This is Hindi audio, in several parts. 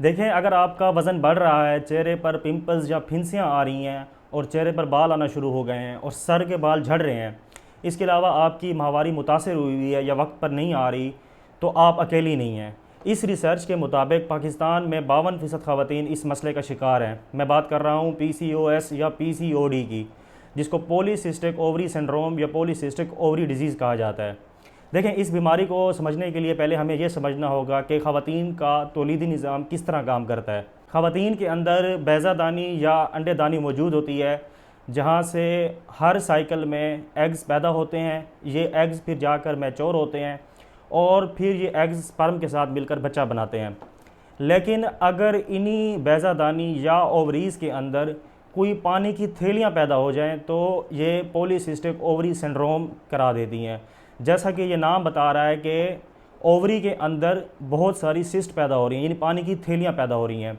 देखें, अगर आपका वज़न बढ़ रहा है, चेहरे पर पिंपल्स या फिंसियाँ आ रही हैं और चेहरे पर बाल आना शुरू हो गए हैं और सर के बाल झड़ रहे हैं, इसके अलावा आपकी माहवारी मुतासिर हुई हुई है या वक्त पर नहीं आ रही, तो आप अकेली नहीं हैं। इस रिसर्च के मुताबिक पाकिस्तान में 52% ख़वातीन इस मसले का शिकार हैं। मैं बात कर रहा हूँ PCOS या PCOD की, जिसको पॉलीसिस्टिक ओवरी सिंड्रोम या पॉलीसिस्टिक ओवरी डिजीज़ कहा जाता है। देखें, इस बीमारी को समझने के लिए पहले हमें यह समझना होगा कि ख़वातीन का तौलीदी निज़ाम किस तरह काम करता है। ख़वातीन के अंदर बैज़ादानी या अंडेदानी मौजूद होती है, जहाँ से हर साइकिल में एग्स पैदा होते हैं। ये एग्स फिर जाकर मैच्योर होते हैं और फिर ये एग्स स्पर्म के साथ मिलकर बच्चा बनाते हैं। लेकिन अगर इन्हीं बैज़ादानी या ओवरीज़ के अंदर कोई पानी की थैलियाँ पैदा हो जाएं तो ये पॉलीसिस्टिक ओवरी सिंड्रोम करा देती हैं। जैसा कि ये नाम बता रहा है कि ओवरी के अंदर बहुत सारी सिस्ट पैदा हो रही हैं, यानी पानी की थैलियाँ पैदा हो रही हैं।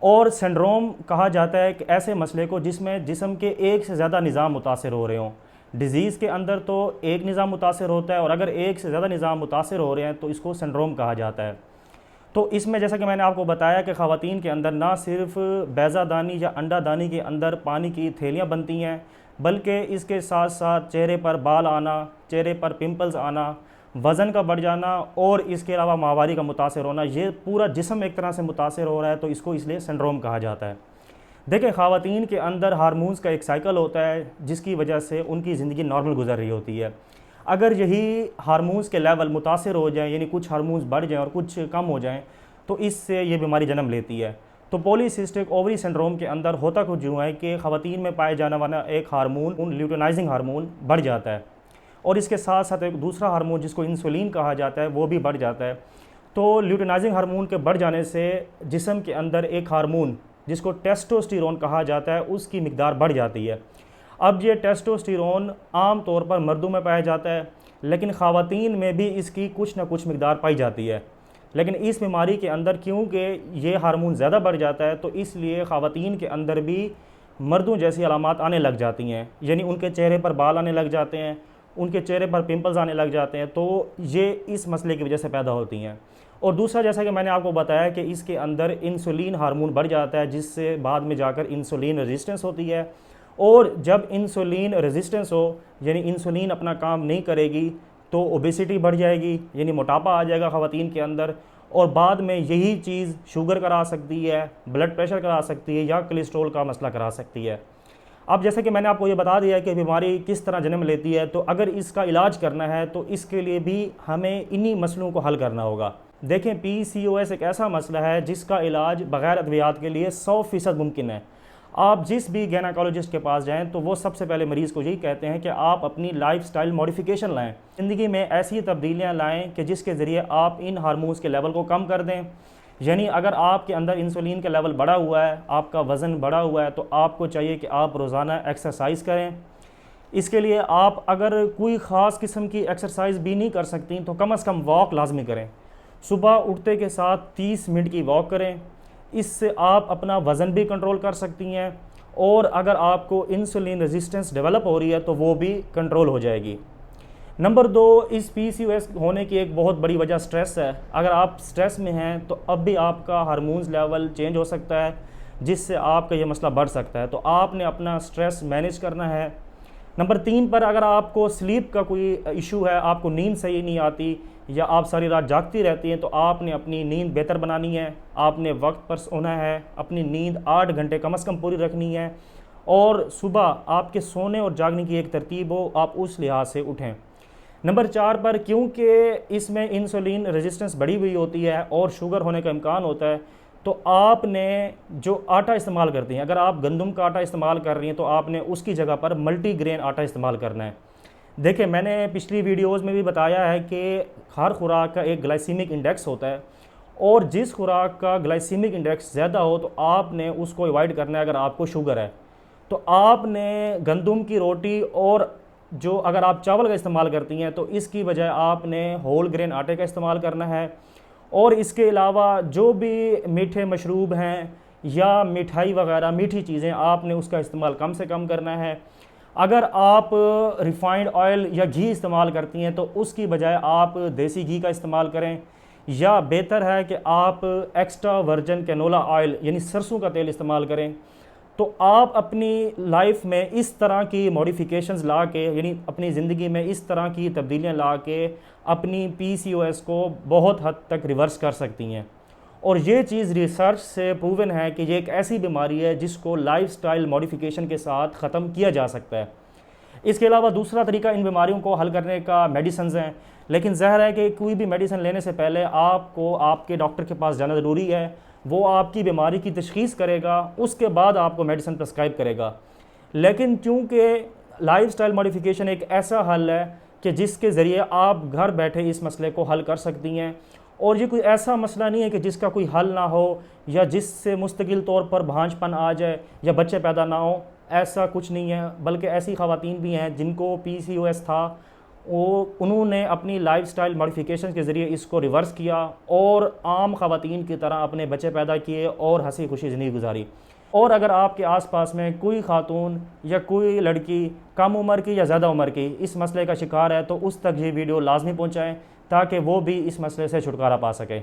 और सिंड्रोम कहा जाता है कि ऐसे मसले को जिसमें जिस्म के एक से ज़्यादा निज़ाम मुतासिर हो रहे हों। डिज़ीज़ के अंदर तो एक निज़ाम मुतासिर होता है और अगर एक से ज़्यादा निज़ाम मुतासिर हो रहे हैं तो इसको सिंड्रोम कहा जाता है। तो इसमें जैसा कि मैंने आपको बताया कि ख़वातीन के अंदर ना सिर्फ बैज़ादानी या अंडादानी के अंदर पानी की थैलियाँ बनती हैं, बल्कि इसके साथ साथ चेहरे पर बाल आना, चेहरे पर पिंपल्स आना, वज़न का बढ़ जाना और इसके अलावा माहवारी का मुतासर होना, ये पूरा जिस्म एक तरह से मुतासर हो रहा है, तो इसको इसलिए सिंड्रोम कहा जाता है। देखिए, ख़वातीन के अंदर हार्मोन्स का एक साइकिल होता है जिसकी वजह से उनकी ज़िंदगी नॉर्मल गुजर रही होती है। अगर यही हार्मोन्स के लेवल मुतासर हो जाएँ, यानी कुछ हार्मोन्स बढ़ जाएँ और कुछ कम हो जाएँ, तो इससे ये बीमारी जन्म लेती है। तो पॉलीसिस्टिक ओवरी सिंड्रोम के अंदर होता कुछ यूँ है कि ख़वातीन में पाए जाने वाला एक हार्मोन, ल्यूटेनाइजिंग हार्मोन, बढ़ जाता है और इसके साथ साथ एक दूसरा हार्मोन जिसको इंसुलिन कहा जाता है वो भी बढ़ जाता है। तो ल्यूटेनाइजिंग हार्मोन के बढ़ जाने से जिस्म के अंदर एक हार्मोन जिसको टेस्टोस्टेरोन कहा जाता है उसकी मिकदार बढ़ जाती है। अब ये टेस्टोस्टेरोन आम तौर पर मर्दों में पाया जाता है, लेकिन ख़वातीन में भी इसकी कुछ ना कुछ मिकदार पाई जाती है। लेकिन इस बीमारी के अंदर क्योंकि ये हार्मोन ज़्यादा बढ़ जाता है तो इसलिए ख़वातीन के अंदर भी मर्दों जैसी अलामात आने लग जाती हैं, यानी उनके चेहरे पर बाल आने लग जाते हैं, उनके चेहरे पर पिंपल्स आने लग जाते हैं। तो ये इस मसले की वजह से पैदा होती हैं। और दूसरा, जैसा कि मैंने आपको बताया कि इसके अंदर इंसुलिन हार्मोन बढ़ जाता है, जिससे बाद में जाकर इंसुलिन रेजिस्टेंस होती है। और जब इंसुलिन रेजिस्टेंस हो, यानी इंसुलिन अपना काम नहीं करेगी, तो ओबेसिटी बढ़ जाएगी, यानी मोटापा आ जाएगा ख़वातीन के अंदर। और बाद में यही चीज़ शुगर करा सकती है, ब्लड प्रेशर करा सकती है या कोलेस्ट्रॉल का मसला करा सकती है। अब जैसे कि मैंने आपको ये बता दिया कि बीमारी किस तरह जन्म लेती है, तो अगर इसका इलाज करना है तो इसके लिए भी हमें इन्हीं मसलों को हल करना होगा। देखें, PCOS एक ऐसा मसला है जिसका इलाज बग़ैर अद्वियात के लिए 100% मुमकिन है। आप जिस भी गायनेकोलॉजिस्ट के पास जाएं तो वो सबसे पहले मरीज़ को यही कहते हैं कि आप अपनी लाइफस्टाइल मॉडिफिकेशन लाएं, ज़िंदगी में ऐसी तब्दीलियां लाएं कि जिसके ज़रिए आप इन हार्मोन्स के लेवल को कम कर दें। यानी अगर आपके अंदर इंसुलिन का लेवल बढ़ा हुआ है, आपका वज़न बढ़ा हुआ है, तो आपको चाहिए कि आप रोज़ाना एक्सरसाइज करें। इसके लिए आप अगर कोई ख़ास किस्म की एक्सरसाइज भी नहीं कर सकती तो कम से कम वॉक लाजमी करें। सुबह उठते के साथ 30 मिनट की वॉक करें। इससे आप अपना वज़न भी कंट्रोल कर सकती हैं और अगर आपको इंसुलिन रेजिस्टेंस डेवलप हो रही है तो वो भी कंट्रोल हो जाएगी। नंबर 2, इस PCOS होने की एक बहुत बड़ी वजह स्ट्रेस है। अगर आप स्ट्रेस में हैं तो अब भी आपका हार्मोन्स लेवल चेंज हो सकता है, जिससे आपका ये मसला बढ़ सकता है। तो आपने अपना स्ट्रेस मैनेज करना है। नंबर 3 पर, अगर आपको स्लीप का कोई इशू है, आपको नींद सही नहीं आती या आप सारी रात जागती रहती हैं, तो आपने अपनी नींद बेहतर बनानी है। आपने वक्त पर सोना है, अपनी नींद 8 घंटे कम से कम पूरी रखनी है और सुबह आपके सोने और जागने की एक तरतीब हो, आप उस लिहाज से उठें। नंबर 4 पर, क्योंकि इसमें इंसुलिन रेजिस्टेंस बढ़ी हुई होती है और शुगर होने का इम्कान होता है, तो आपने जो आटा इस्तेमाल करती हैं, अगर आप गंदम का आटा इस्तेमाल कर रही हैं तो आपने उसकी जगह पर मल्टीग्रेन आटा इस्तेमाल करना है। देखिए, मैंने पिछली वीडियोस में भी बताया है कि हर खुराक का एक ग्लाइसीमिक इंडेक्स होता है और जिस खुराक का ग्लाइसीमिक इंडेक्स ज़्यादा हो तो आपने उसको अवॉइड करना है। अगर आपको शुगर है तो आपने गंदम की रोटी और जो अगर आप चावल का इस्तेमाल करती हैं तो इसकी बजाय आपने होल ग्रेन आटे का इस्तेमाल करना है। और इसके अलावा जो भी मीठे मशरूब हैं या मिठाई वगैरह मीठी चीज़ें, आपने उसका इस्तेमाल कम से कम करना है। अगर आप रिफ़ाइंड ऑयल या घी इस्तेमाल करती हैं तो उसकी बजाय आप देसी घी का इस्तेमाल करें। या बेहतर है कि आप एक्स्ट्रा वर्जिन कैनोला ऑयल यानी सरसों का तेल इस्तेमाल करें। तो आप अपनी लाइफ में इस तरह की मॉडिफिकेशंस ला के, यानी अपनी ज़िंदगी में इस तरह की तब्दीलियाँ ला के अपनी PCOS को बहुत हद तक रिवर्स कर सकती हैं। और ये चीज़ रिसर्च से प्रूवन है कि ये एक ऐसी बीमारी है जिसको लाइफस्टाइल मॉडिफिकेशन के साथ ख़त्म किया जा सकता है। इसके अलावा दूसरा तरीका इन बीमारियों को हल करने का मेडिसिन हैं, लेकिन ज़ाहिर है कि कोई भी मेडिसिन लेने से पहले आपको आपके डॉक्टर के पास जाना ज़रूरी है। वो आपकी बीमारी की तशख़ीस करेगा, उसके बाद आपको मेडिसिन प्रेस्क्राइब करेगा। लेकिन चूँकि लाइफस्टाइल मॉडिफिकेशन एक ऐसा हल है कि जिसके ज़रिए आप घर बैठे इस मसले को हल कर सकती हैं, और ये कोई ऐसा मसला नहीं है कि जिसका कोई हल ना हो या जिससे मुस्तकिल तौर पर भांजपन आ जाए या बच्चे पैदा ना हो। ऐसा कुछ नहीं है, बल्कि ऐसी ख़वातीन भी हैं जिनको PCOS था, उन्होंने अपनी लाइफस्टाइल मॉडिफिकेशन के ज़रिए इसको रिवर्स किया और आम ख़वातीन की तरह अपने बच्चे पैदा किए और हंसी खुशी ज़िंदगी गुजारी। और अगर आपके आसपास में कोई खातून या कोई लड़की कम उम्र की या ज़्यादा उम्र की इस मसले का शिकार है, तो उस तक ये वीडियो लाजमी पहुँचाएँ ताकि वो भी इस मसले से छुटकारा पा सके।